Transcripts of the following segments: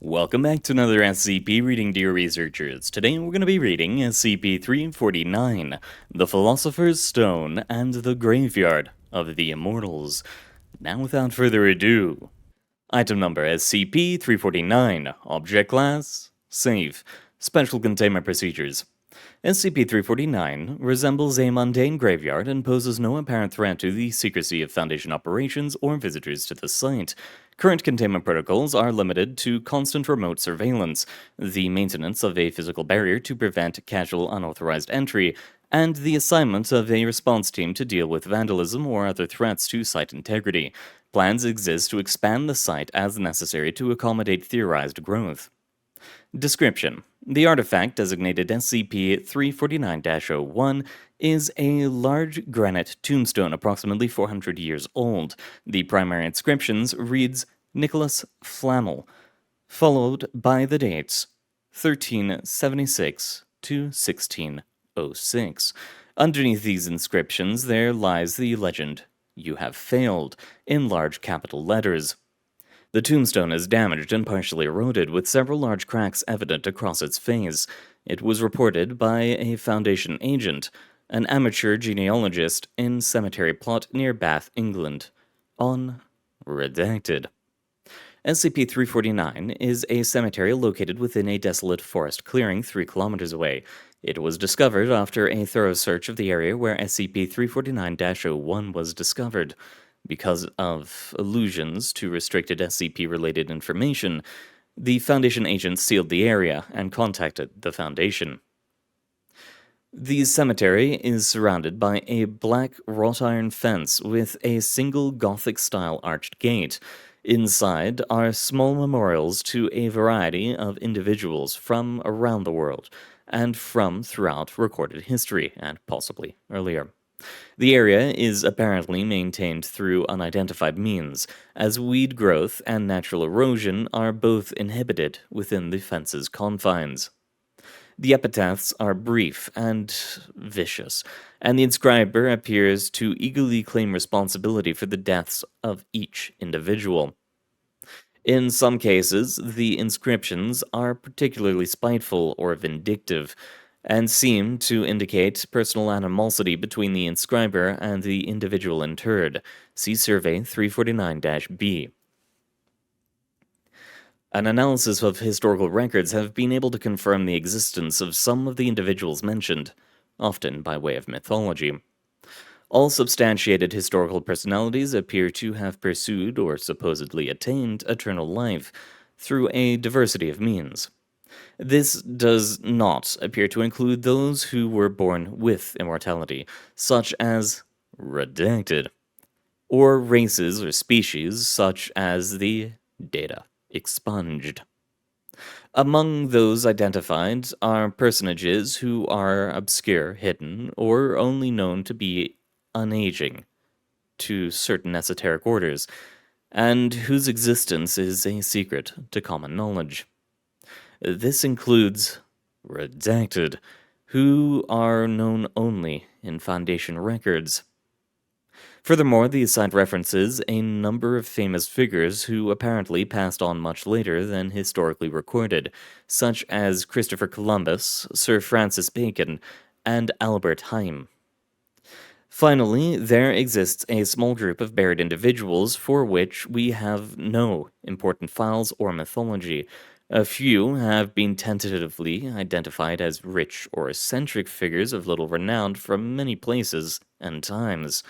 Welcome back to another SCP reading, dear researchers. Today we're going to be reading SCP-349, The Philosopher's Stone and the Graveyard of the Immortals. Now without further ado, item number SCP-349, Object Class, Safe, Special Containment Procedures. SCP-349 resembles a mundane graveyard and poses no apparent threat to the secrecy of Foundation operations or visitors to the site. Current containment protocols are limited to constant remote surveillance, the maintenance of a physical barrier to prevent casual unauthorized entry, and the assignment of a response team to deal with vandalism or other threats to site integrity. Plans exist to expand the site as necessary to accommodate theorized growth. Description: the artifact, designated SCP-349-01, is a large granite tombstone approximately 400 years old. The primary inscriptions reads Nicholas Flamel, followed by the dates 1376 to 1606. Underneath these inscriptions there lies the legend, "You have failed," in large capital letters. The tombstone is damaged and partially eroded, with several large cracks evident across its face. It was reported by a Foundation agent, an amateur genealogist in cemetery plot near Bath, England. On Redacted. SCP-349 is a cemetery located within a desolate forest clearing 3 kilometers away. It was discovered after a thorough search of the area where SCP-349-01 was discovered. Because of allusions to restricted SCP-related information, the Foundation agents sealed the area and contacted the Foundation. The cemetery is surrounded by a black wrought iron fence with a single Gothic-style arched gate. Inside are small memorials to a variety of individuals from around the world and from throughout recorded history, and possibly earlier. The area is apparently maintained through unidentified means, as weed growth and natural erosion are both inhibited within the fence's confines. The epitaphs are brief and vicious, and the inscriber appears to eagerly claim responsibility for the deaths of each individual. In some cases, the inscriptions are particularly spiteful or vindictive, and seem to indicate personal animosity between the inscriber and the individual interred. See Survey 349-B. An analysis of historical records have been able to confirm the existence of some of the individuals mentioned, often by way of mythology. All substantiated historical personalities appear to have pursued or supposedly attained eternal life through a diversity of means. This does not appear to include those who were born with immortality, such as Redacted, or races or species such as the Data Expunged. Among those identified are personages who are obscure, hidden, or only known to be unaging to certain esoteric orders, and whose existence is a secret to common knowledge. This includes Redacted, who are known only in Foundation records. Furthermore, the site references a number of famous figures who apparently passed on much later than historically recorded, such as Christopher Columbus, Sir Francis Bacon, and Albert Heim. Finally, there exists a small group of buried individuals for which we have no important files or mythology. A few have been tentatively identified as rich or eccentric figures of little renown from many places and times.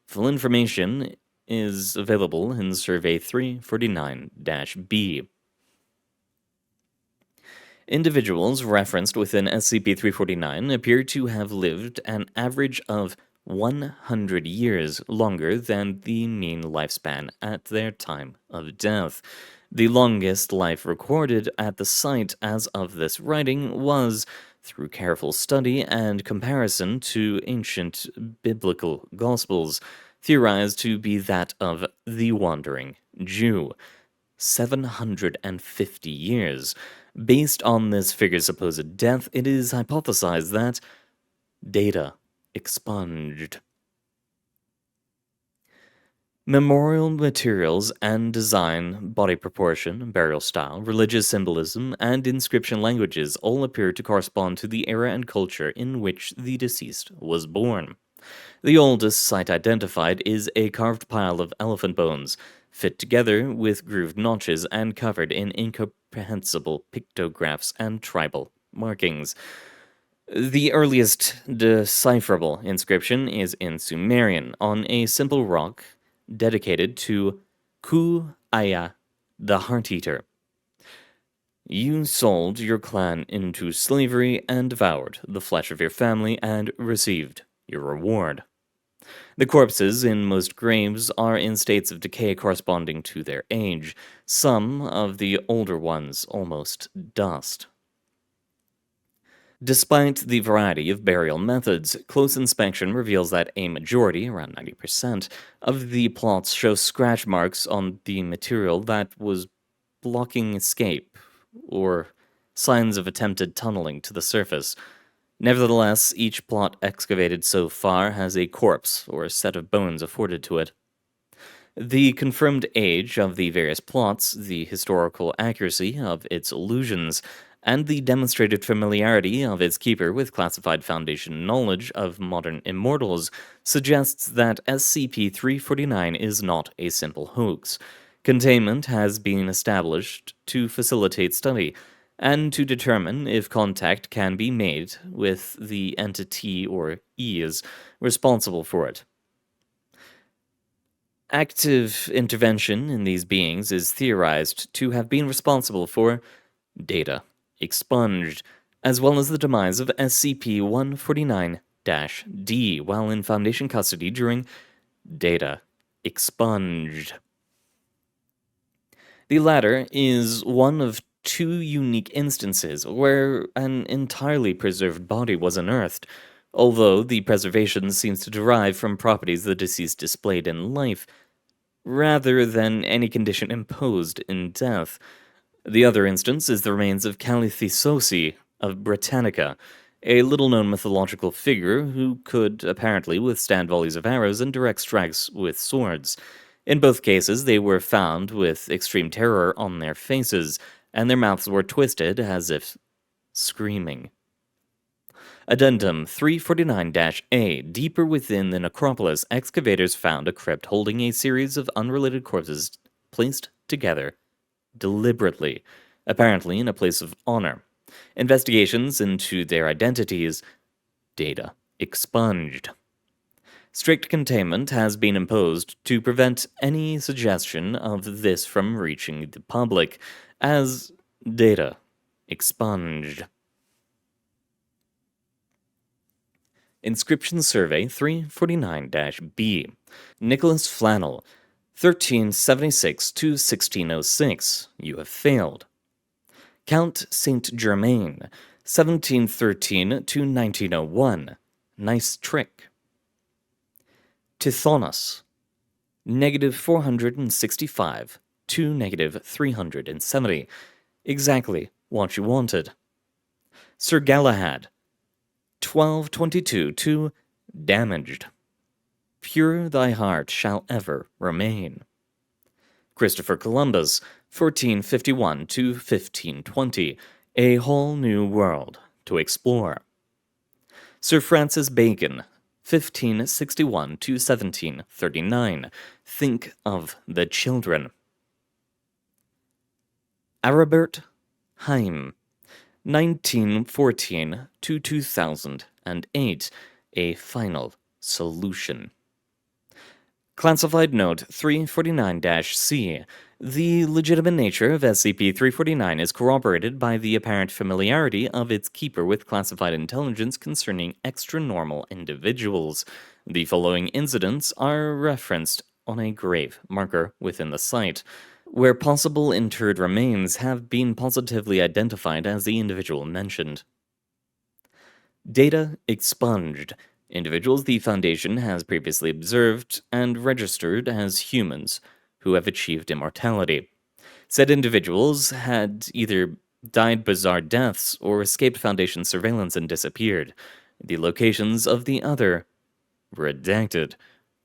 Full information is available in Survey 349-B. Individuals referenced within SCP-349 appear to have lived an average of 100 years longer than the mean lifespan at their time of death. The longest life recorded at the site as of this writing was, through careful study and comparison to ancient biblical gospels, theorized to be that of the Wandering Jew, 750 years. Based on this figure's supposed death, it is hypothesized that Data Expunged. Memorial materials and design, body proportion, burial style, religious symbolism, and inscription languages all appear to correspond to the era and culture in which the deceased was born. The oldest site identified is a carved pile of elephant bones, fit together with grooved notches and covered in incomprehensible pictographs and tribal markings. The earliest decipherable inscription is in Sumerian on a simple rock dedicated to Ku Aya, the Heart Eater. You sold your clan into slavery and devoured the flesh of your family and received your reward. The corpses in most graves are in states of decay corresponding to their age, some of the older ones almost dust. Despite the variety of burial methods, close inspection reveals that a majority, around 90%, of the plots show scratch marks on the material that was blocking escape, or signs of attempted tunneling to the surface. Nevertheless, each plot excavated so far has a corpse or a set of bones afforded to it. The confirmed age of the various plots, the historical accuracy of its allusions, and the demonstrated familiarity of its keeper with classified Foundation knowledge of modern Immortals suggests that SCP-349 is not a simple hoax. Containment has been established to facilitate study, and to determine if contact can be made with the entity or ES responsible for it. Active intervention in these beings is theorized to have been responsible for data expunged, as well as the demise of SCP-149-D while in Foundation custody during data expunged. The latter is one of two unique instances where an entirely preserved body was unearthed, although the preservation seems to derive from properties the deceased displayed in life, rather than any condition imposed in death. The other instance is the remains of Calithisosi of Britannica, a little-known mythological figure who could apparently withstand volleys of arrows and direct strikes with swords. In both cases, they were found with extreme terror on their faces, and their mouths were twisted as if screaming. Addendum 349-A. Deeper within the necropolis, excavators found a crypt holding a series of unrelated corpses placed together deliberately, apparently in a place of honor. Investigations into their identities, data expunged. Strict containment has been imposed to prevent any suggestion of this from reaching the public, as data expunged. Inscription Survey 349-B. Nicholas Flannel, 1376 to 1606. You have failed. Count Saint Germain, 1713 to 1901. Nice trick. Tithonus, -465 to -370. Exactly what you wanted. Sir Galahad, 1222 to damaged. Pure thy heart shall ever remain. Christopher Columbus, 1451 to 1520. A whole new world to explore. Sir Francis Bacon, 1561 to 1739. Think of the children. Aribert Heim, 1914 to 2008. A final solution. Classified Note 349-C. The legitimate nature of SCP-349 is corroborated by the apparent familiarity of its keeper with classified intelligence concerning extra-normal individuals. The following incidents are referenced on a grave marker within the site, where possible interred remains have been positively identified as the individual mentioned. Data expunged. Individuals the Foundation has previously observed and registered as humans who have achieved immortality. Said individuals had either died bizarre deaths or escaped Foundation surveillance and disappeared. The locations of the other, redacted,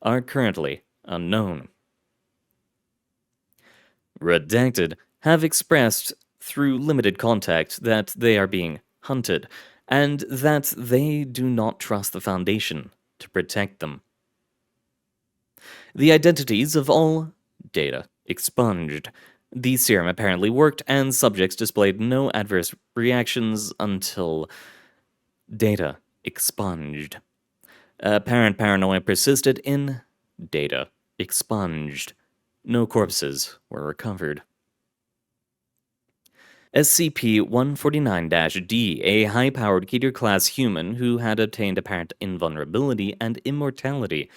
are currently unknown. Redacted have expressed through limited contact that they are being hunted, and that they do not trust the Foundation to protect them. The identities of all data expunged. The serum apparently worked, and subjects displayed no adverse reactions until data expunged. Apparent paranoia persisted in data expunged. No corpses were recovered. SCP-149-D, a high-powered Keter-class human who had obtained apparent invulnerability and immortality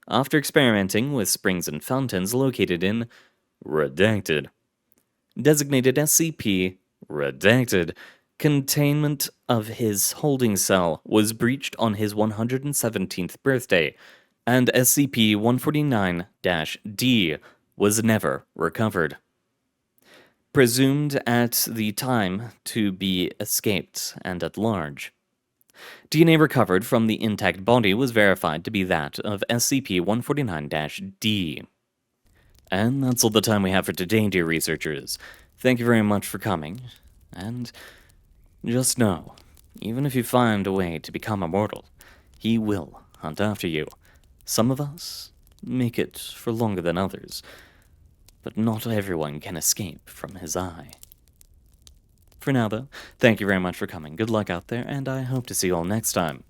after experimenting with springs and fountains located in Redacted. Designated SCP Redacted. Containment of his holding cell was breached on his 117th birthday, and SCP-149-D was never recovered. Presumed at the time to be escaped and at large. DNA recovered from the intact body was verified to be that of SCP-149-D. And that's all the time we have for today, dear researchers. Thank you very much for coming, and just know, even if you find a way to become immortal, he will hunt after you. Some of us make it for longer than others, but not everyone can escape from his eye. For now, though, thank you very much for coming. Good luck out there, and I hope to see you all next time.